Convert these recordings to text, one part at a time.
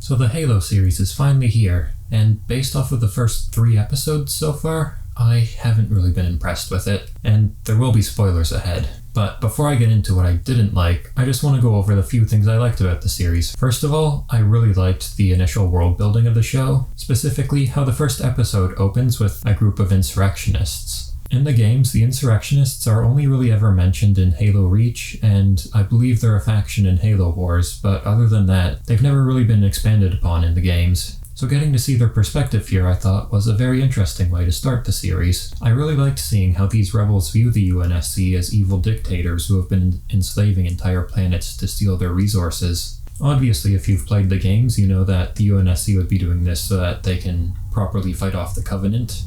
So the Halo series is finally here, and based off of the first 3 episodes so far, I haven't really been impressed with it, and there will be spoilers ahead. But before I get into what I didn't like, I just want to go over the few things I liked about the series. First of all, I really liked the initial world building of the show, specifically how the first episode opens with a group of insurrectionists. In the games, the insurrectionists are only really ever mentioned in Halo Reach, and I believe they're a faction in Halo Wars, but other than that, they've never really been expanded upon in the games. So getting to see their perspective here, I thought, was a very interesting way to start the series. I really liked seeing how these rebels view the UNSC as evil dictators who have been enslaving entire planets to steal their resources. Obviously, if you've played the games, you know that the UNSC would be doing this so that they can properly fight off the Covenant.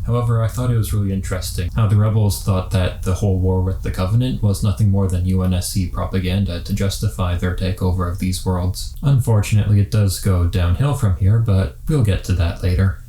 However, I thought it was really interesting how the rebels thought that the whole war with the Covenant was nothing more than UNSC propaganda to justify their takeover of these worlds. Unfortunately, it does go downhill from here, but we'll get to that later.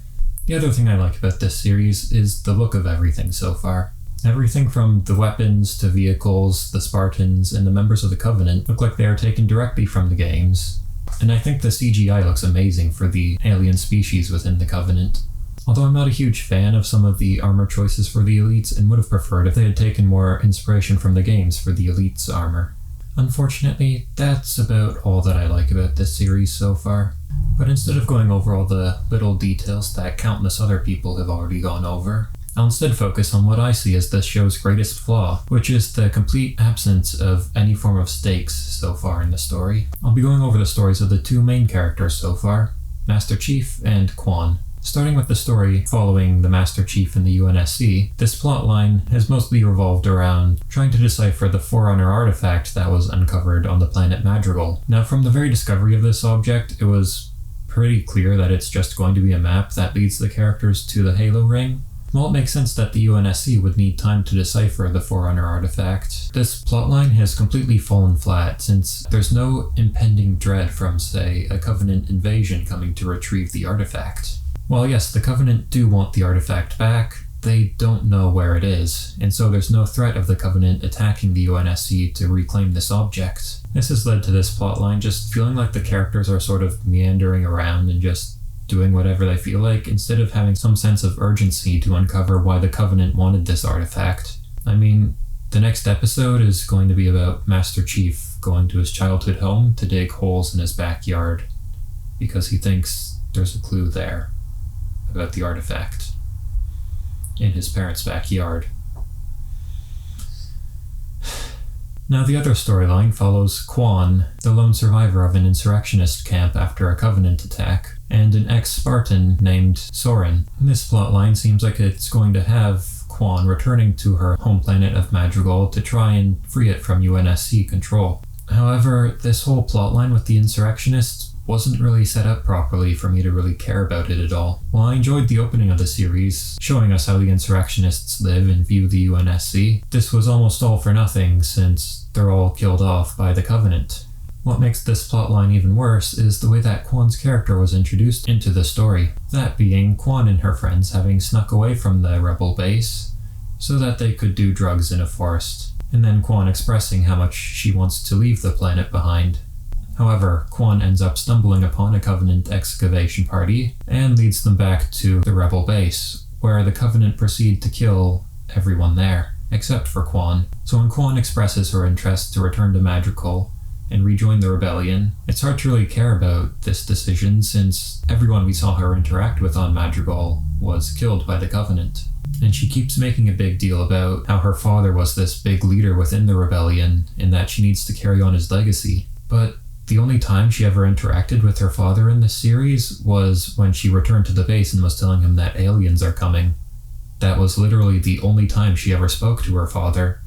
The other thing I like about this series is the look of everything so far. Everything from the weapons to vehicles, the Spartans, and the members of the Covenant look like they are taken directly from the games. And I think the CGI looks amazing for the alien species within the Covenant. Although I'm not a huge fan of some of the armor choices for the elites and would have preferred if they had taken more inspiration from the games for the elites' armor. Unfortunately, that's about all that I like about this series so far. But instead of going over all the little details that countless other people have already gone over, I'll instead focus on what I see as this show's greatest flaw, which is the complete absence of any form of stakes so far in the story. I'll be going over the stories of the 2 main characters so far, Master Chief and Quan. Starting with the story following the Master Chief and the UNSC, this plotline has mostly revolved around trying to decipher the Forerunner artifact that was uncovered on the planet Madrigal. Now, from the very discovery of this object, it was pretty clear that it's just going to be a map that leads the characters to the Halo ring. While it makes sense that the UNSC would need time to decipher the Forerunner artifact, this plotline has completely fallen flat since there's no impending dread from, say, a Covenant invasion coming to retrieve the artifact. While yes, the Covenant do want the artifact back, they don't know where it is, and so there's no threat of the Covenant attacking the UNSC to reclaim this object. This has led to this plotline just feeling like the characters are sort of meandering around and just doing whatever they feel like, instead of having some sense of urgency to uncover why the Covenant wanted this artifact. I mean, the next episode is going to be about Master Chief going to his childhood home to dig holes in his backyard, because he thinks there's a clue there about the artifact in his parents' backyard. Now the other storyline follows Quan, the lone survivor of an insurrectionist camp after a Covenant attack, and an ex-Spartan named Soren. This plotline seems like it's going to have Quan returning to her home planet of Madrigal to try and free it from UNSC control. However, this whole plotline with the insurrectionists wasn't really set up properly for me to really care about it at all. While I enjoyed the opening of the series, showing us how the insurrectionists live and view the UNSC, this was almost all for nothing since they're all killed off by the Covenant. What makes this plotline even worse is the way that Quan's character was introduced into the story. That being Quan and her friends having snuck away from the rebel base so that they could do drugs in a forest, and then Quan expressing how much she wants to leave the planet behind. However, Quan ends up stumbling upon a Covenant excavation party and leads them back to the rebel base, where the Covenant proceed to kill everyone there, except for Quan. So when Quan expresses her interest to return to Madrigal and rejoin the rebellion, it's hard to really care about this decision since everyone we saw her interact with on Madrigal was killed by the Covenant. And she keeps making a big deal about how her father was this big leader within the rebellion and that she needs to carry on his legacy. But the only time she ever interacted with her father in this series was when she returned to the base and was telling him that aliens are coming. That was literally the only time she ever spoke to her father.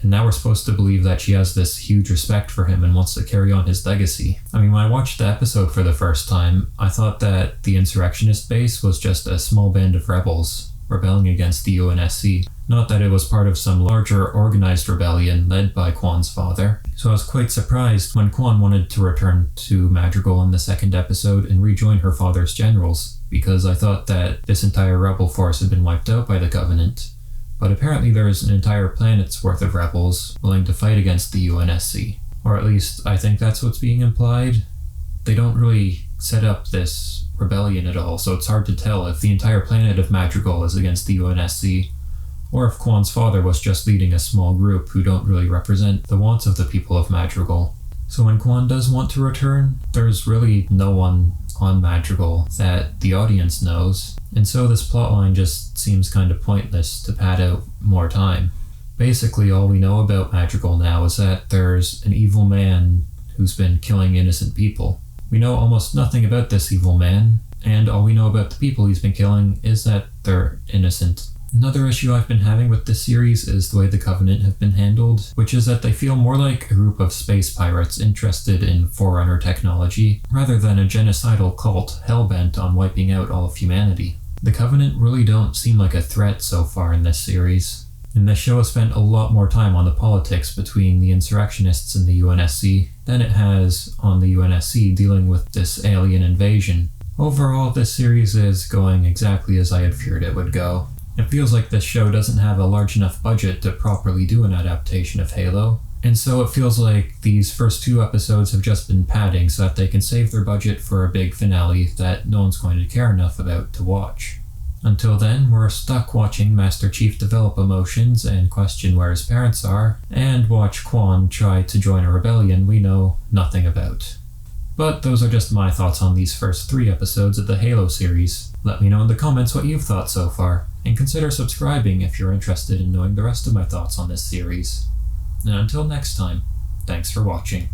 And now we're supposed to believe that she has this huge respect for him and wants to carry on his legacy. I mean, when I watched the episode for the first time, I thought that the insurrectionist base was just a small band of rebels rebelling against the UNSC, not that it was part of some larger organized rebellion led by Quan's father. So I was quite surprised when Quan wanted to return to Madrigal in the second episode and rejoin her father's generals, because I thought that this entire rebel force had been wiped out by the Covenant. But apparently there is an entire planet's worth of rebels willing to fight against the UNSC. Or at least, I think that's what's being implied. they don't really set up this rebellion at all, so it's hard to tell if the entire planet of Madrigal is against the UNSC, or if Quan's father was just leading a small group who don't really represent the wants of the people of Madrigal. So when Quan does want to return, there's really no one on Madrigal that the audience knows, and so this plotline just seems kind of pointless to pad out more time. Basically, all we know about Madrigal now is that there's an evil man who's been killing innocent people. We know almost nothing about this evil man, and all we know about the people he's been killing is that they're innocent. Another issue I've been having with this series is the way the Covenant have been handled, which is that they feel more like a group of space pirates interested in Forerunner technology, rather than a genocidal cult hell-bent on wiping out all of humanity. The Covenant really don't seem like a threat so far in this series, and the show has spent a lot more time on the politics between the insurrectionists and the UNSC than it has on the UNSC dealing with this alien invasion. Overall, this series is going exactly as I had feared it would go. It feels like this show doesn't have a large enough budget to properly do an adaptation of Halo, and so it feels like these first 2 episodes have just been padding so that they can save their budget for a big finale that no one's going to care enough about to watch. Until then, we're stuck watching Master Chief develop emotions and question where his parents are, and watch Quan try to join a rebellion we know nothing about. But those are just my thoughts on these first 3 episodes of the Halo series. Let me know in the comments what you've thought so far, and consider subscribing if you're interested in knowing the rest of my thoughts on this series. And until next time, thanks for watching.